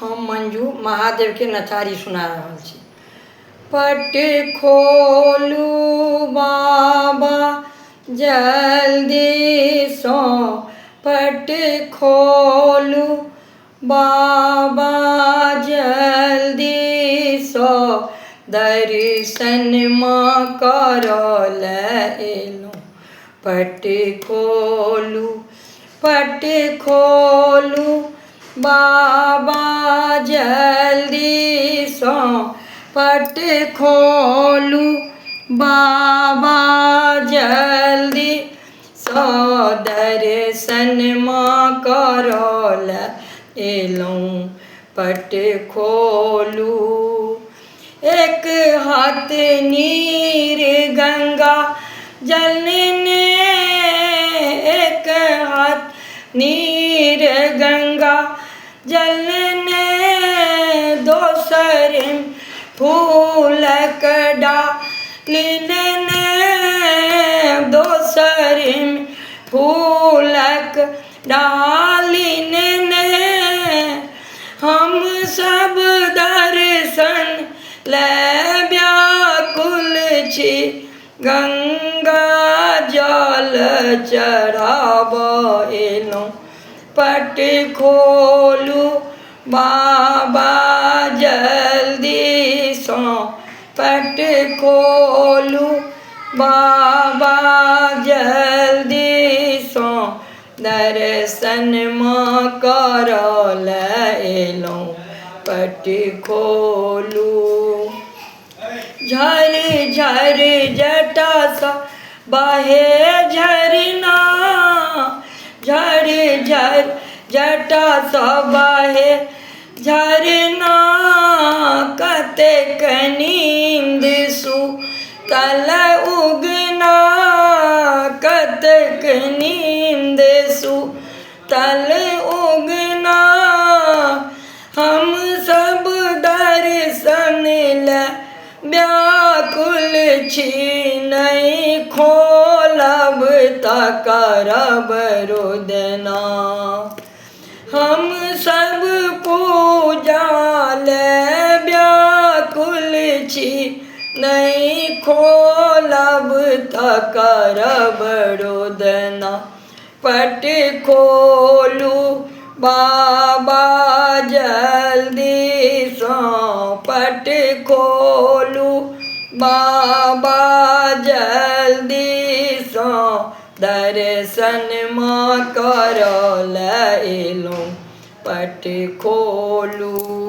हम मंजू महादेव के नचारी सुना रहल छी। पट खोलू बाबा जल्दी सो, पट खोलू बाबा जल्दी सो, दर्शन माँ करल एलूँ। पट खोलू बाबा जल्दी सो, पट खोलू बाबा जल्दी सो, दर्शन माँ करल एलूँ। पट खोलू। एक हाथ नीर गंगा जल ने, एक हाथ नीर गंगा जल ने, दोसर फूलक डालिन ने, दोसर फूलक डालिन ने, हम सब दर्शन ले व्याकुल छी, गंगा जल चढ़ाब एलूँ। पट खोलू बाबा जल्दी सो, पट खोलू बाबा जल्दी सो, दर्शन माँ करल एलूँ। पट खोलू। झर झर जटा सा बहे झरना, झर झर जटा सा बहे झरना, कतेक नींद सुतल उगना, कतेक नींद सुतल उगना, हम सब दर्शन ले व्याकुल छी, नहीं खोलब त करब रुदना। हम सब पूजा ले व्याकुल छी, नहीं खोलब त करब रुदना। पट खोलू बाबा जल्दी सो, पट खोलू बाबा जल्दी सो, दर्शन माँ करल एलूँ। पट खोलू।